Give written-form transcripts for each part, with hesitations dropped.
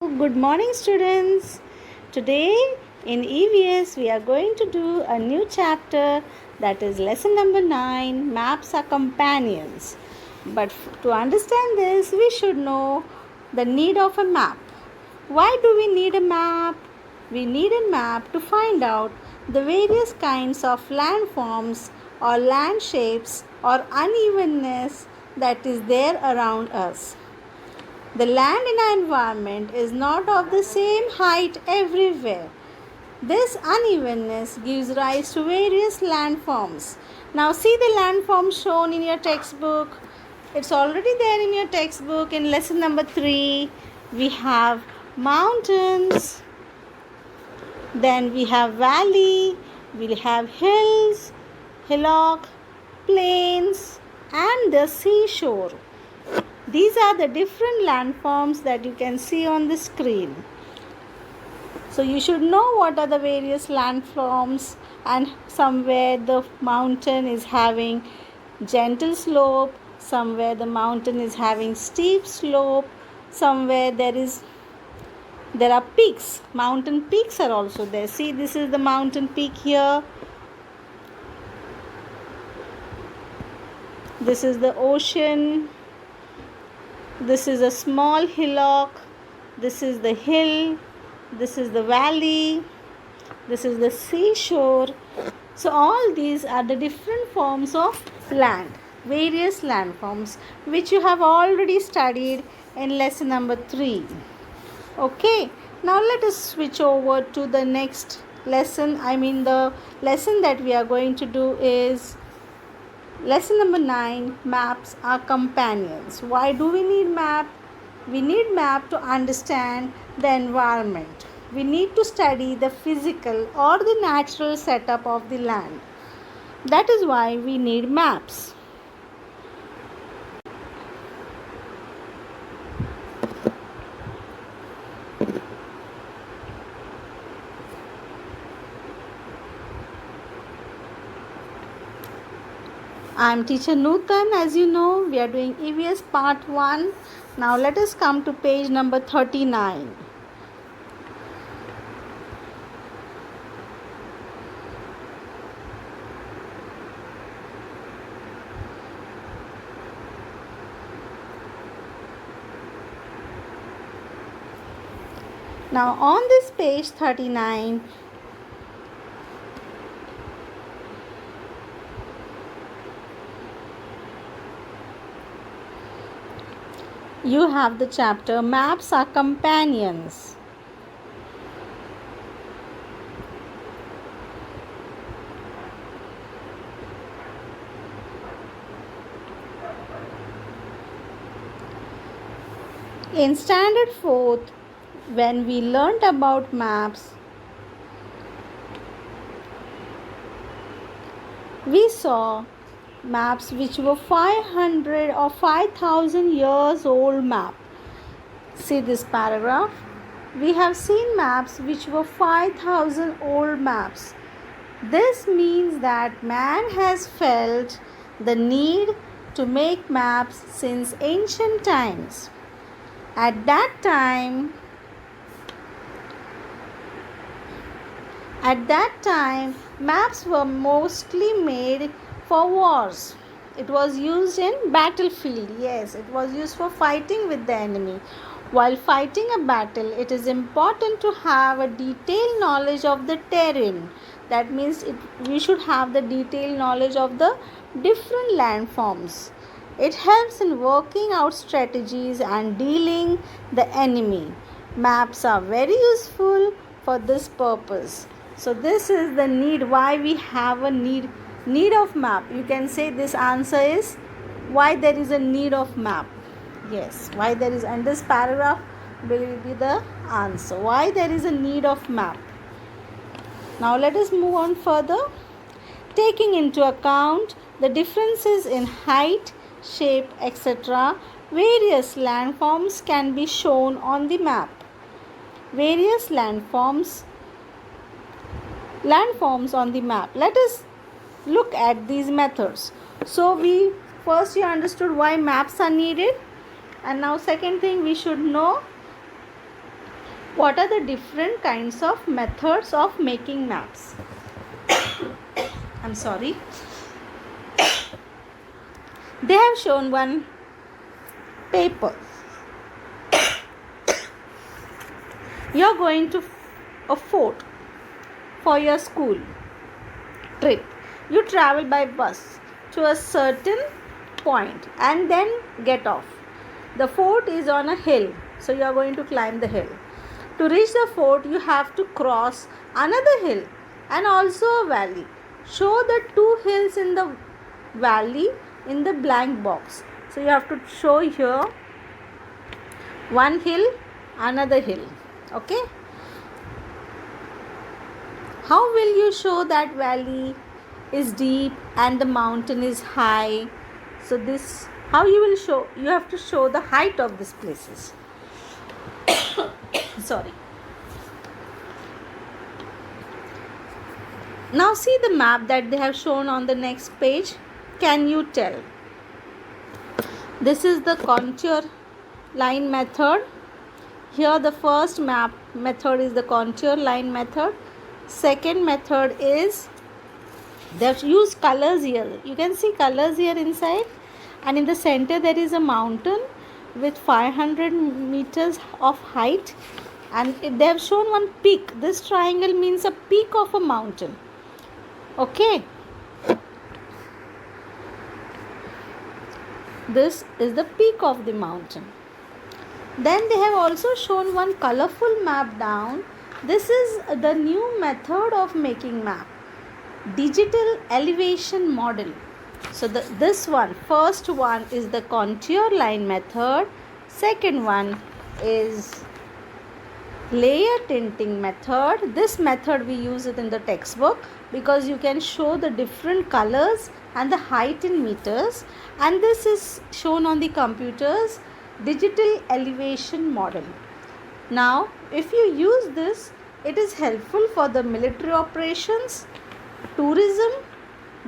Good morning, students. Today in EVS, we are going to do a new chapter, that is lesson number 9, Maps are Companions. But to understand this, we should know the need of a map. Why do we need a map? We need a map to find out the various kinds of landforms or land shapes or unevenness that is there around us. The land in our environment is not of the same height everywhere. This unevenness gives rise to various landforms. Now, see the landforms shown in your textbook. It's already there in your textbook in lesson number 3. We have mountains, then we have valley, we have hills, hillock, plains, and the seashore. These are the different landforms that you can see on the screen. So you should know what are the various landforms, and somewhere the mountain is having gentle slope, somewhere the mountain is having steep slope, somewhere there are peaks. Mountain peaks are also there. See, this is the mountain peak here. This is the ocean. This is a small hillock. This is the hill. This is the valley. This is the seashore. So all these are the different forms of land, various landforms, which you have already studied in lesson number 3. Okay, now let us switch over to the next lesson. The lesson that we are going to do is lesson number 9, Maps are Companions. Why do we need map? We need map to understand the environment. We need to study the physical or the natural setup of the land. That is why we need maps. I am teacher Nutan. As you know, we are doing EVS part 1. Now let us come to page number 39. Now on this page 39, you have the chapter Maps are Companions. In standard 4th, when we learnt about maps, we saw maps which were 500 or 5000 years old map. See this paragraph. We have seen maps which were 5000 old maps. This means that man has felt the need to make maps since ancient times. At that time, maps were mostly made for wars. It was used in battlefield. Yes, it was used for fighting with the enemy. While fighting a battle, it is important to have a detailed knowledge of the terrain. That means we should have the detailed knowledge of the different landforms. It helps in working out strategies and dealing the enemy. Maps are very useful for this purpose. So this is the need, why we have a need of map. You can say this answer is why there is a need of map. Yes, why there is, and this paragraph will be the answer. Why there is a need of map. Now let us move on further. Taking into account the differences in height, shape, etc., various landforms can be shown on the map. Various landforms on the map. Let us look at these methods. So you understood why maps are needed, and now second thing, we should know What are the different kinds of methods of making maps? I'm sorry. They have shown one paper. You're going to a fort for your school trip. You travel by bus to a certain point and then get off. The fort is on a hill, so you are going to climb the hill. To reach the fort, you have to cross another hill and also a valley. Show the two hills in the valley in the blank box. So you have to show here one hill, another hill. Okay? How will you show that valley is deep and the mountain is high? So this, how you will show? You have to show the height of these places. Sorry. Now see the map that they have shown on the next page. Can you tell? This is the contour line method. Here the first method is the contour line method. Second method is they have used colors here. You can see colors here inside, and in the center there is a mountain with 500 meters of height, and they have shown one peak. This triangle means a peak of a mountain. Okay. This is the peak of the mountain. Then they have also shown one colorful map down. This is the new method of making map. Digital elevation model. So this one, first one is the contour line method. Second one is layer tinting method. This method we use it in the textbook because you can show the different colors and the height in meters, and this is shown on the computers, digital elevation model. Now if you use this, it is helpful for the military operations, tourism,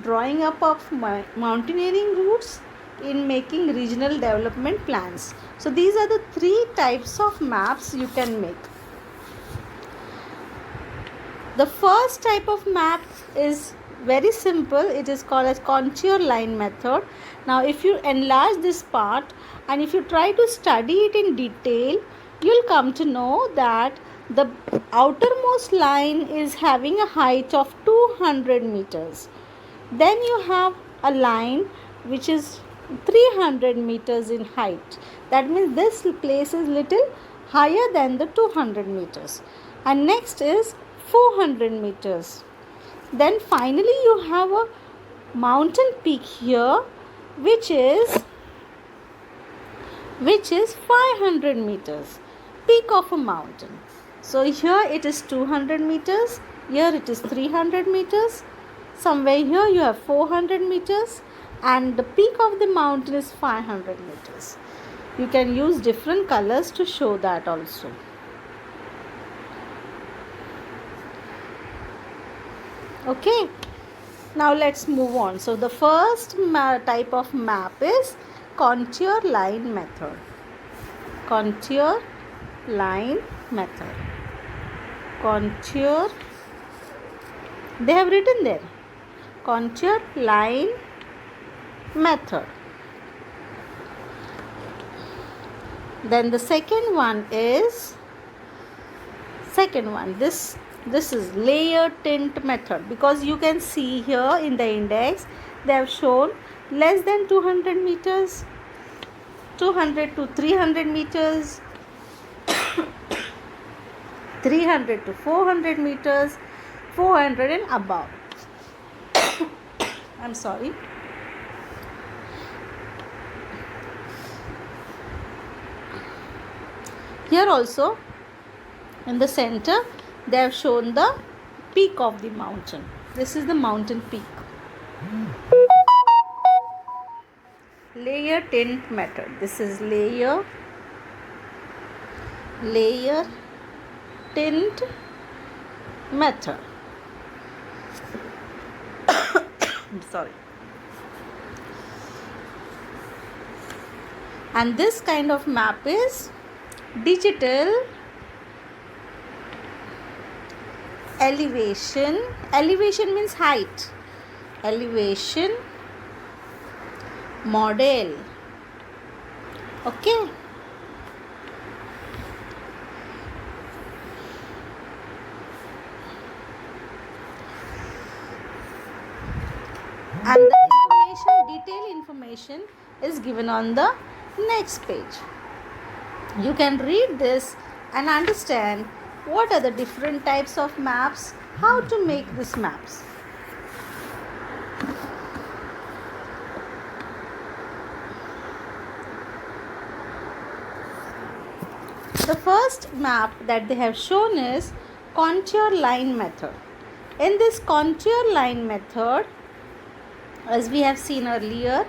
drawing up of mountaineering routes, in making regional development plans. So these are the three types of maps you can make. The first type of map is very simple. It is called as contour line method. Now if you enlarge this part and if you try to study it in detail, you'll come to know that the outermost line is having a height of 200 meters. Then you have a line which is 300 meters in height. That means this place is little higher than the 200 meters. And next is 400 meters. Then finally you have a mountain peak here which is 500 meters, peak of a mountain. So here it is 200 meters, here it is 300 meters, somewhere here you have 400 meters, and the peak of the mountain is 500 meters. You can use different colors to show that also. Okay, now let's move on. So the first type of map is contour line method. Contour line method. Contour, they have written there, contour line method. Then the second one is this is layer tint method, because you can see here in the index they have shown less than 200 meters, 200 to 300 meters, 300 to 400 meters, 400 and above. I'm sorry. Here also in the center they have shown the peak of the mountain. This is the mountain peak. Layer tint method. This is layer tint method. Sorry. And this kind of map is digital elevation. Elevation means height. Elevation model. Okay. And the detailed information is given on the next page. You can read this and understand what are the different types of maps, how to make these maps. The first map that they have shown is contour line method. In this contour line method, as we have seen earlier,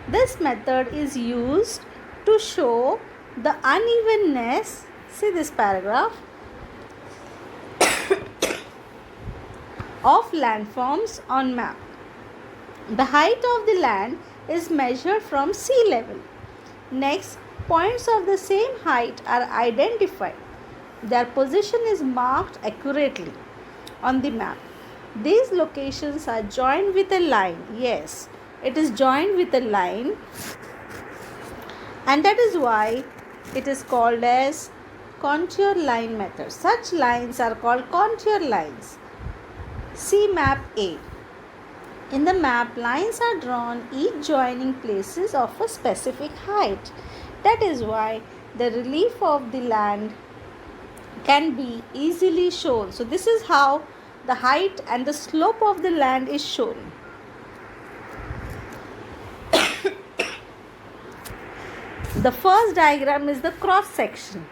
this method is used to show the unevenness. See this paragraph of landforms on map. The height of the land is measured from sea level. Next, points of the same height are identified. Their position is marked accurately on the map. These locations are joined with a line. Yes, it is joined with a line, and that is why it is called as contour line method. Such lines are called contour lines. See map A. In the map, lines are drawn, each joining places of a specific height. That is why the relief of the land can be easily shown. So this is how the height and the slope of the land is shown. The first diagram is the cross section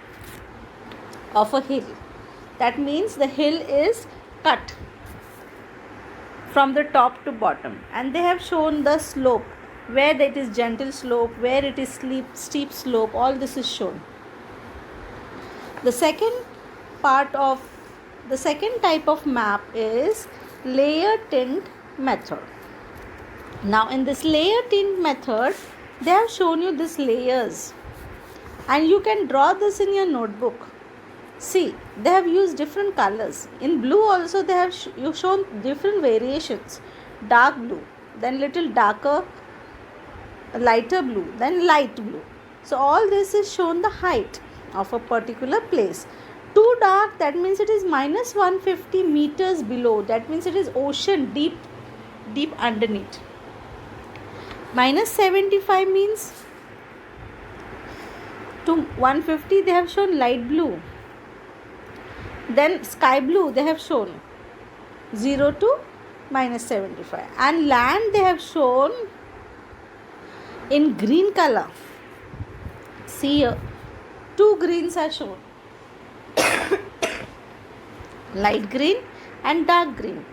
of a hill. That means the hill is cut from the top to bottom, and they have shown the slope, where it is gentle slope, where it is steep slope. All this is shown. The second type of map is layer tint method. Now in this layer tint method, they have shown you these layers, and you can draw this in your notebook. See, they have used different colors. In blue also they have shown different variations. Dark blue, then little darker, lighter blue, then light blue. So all this is shown the height of a particular place. Too dark, that means it is minus 150 meters below. That means it is ocean, deep underneath. Minus 75 means to 150 they have shown light blue. Then sky blue they have shown 0 to minus 75. And land they have shown in green color. See here, two greens are shown. Light green and dark green.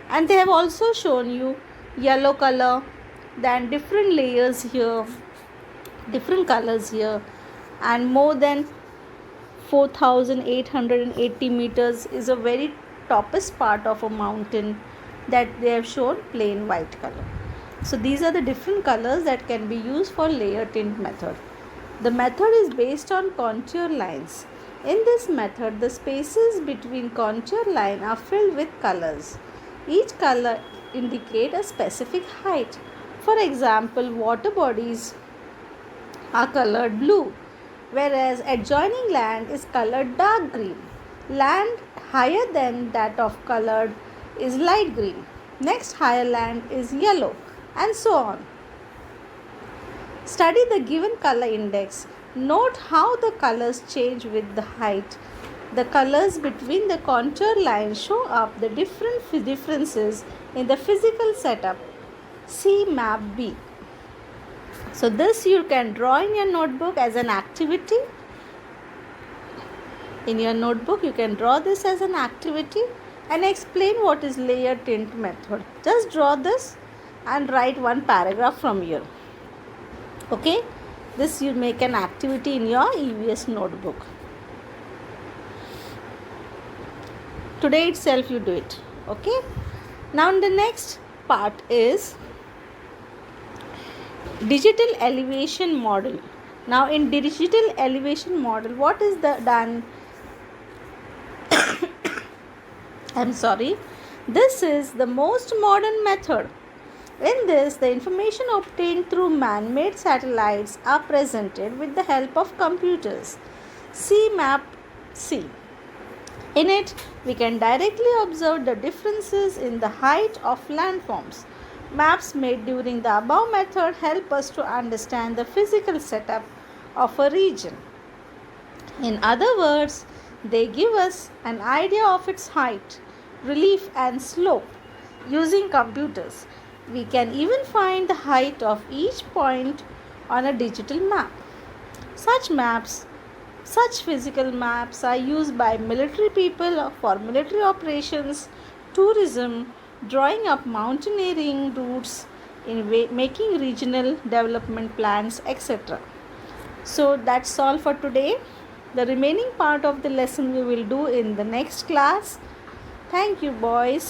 And they have also shown you yellow color, then different layers here, different colors here, and more than 4,880 meters is a very toppest part of a mountain that they have shown plain white color. So these are the different colors that can be used for layer tint method. The method is based on contour lines. In this method, the spaces between contour line are filled with colors. Each color indicates a specific height. For example, water bodies are colored blue, whereas adjoining land is colored dark green. Land higher than that of colored is light green. Next higher land is yellow, and so on. Study the given color index. Note how the colors change with the height. The colors between the contour lines show up the differences in the physical setup. See map B. So this you can draw in your notebook as an activity. In your notebook you can draw this as an activity and explain what is layer tint method. Just draw this and write one paragraph from here. Okay, this you make an activity in your EVS notebook. Today itself you do it. Okay, now the next part is digital elevation model. Now in digital elevation model, what is done? I'm sorry. This is the most modern method. In this, the information obtained through man made satellites are presented with the help of computers. See Map C. In it, we can directly observe the differences in the height of landforms. Maps made during the above method help us to understand the physical setup of a region. In other words, they give us an idea of its height, relief, and slope. Using computers, we can even find the height of each point on a digital map. Such maps, such physical maps are used by military people for military operations, tourism, drawing up mountaineering routes, in making regional development plans, etc. So that's all for today. The remaining part of the lesson we will do in the next class. Thank you, boys.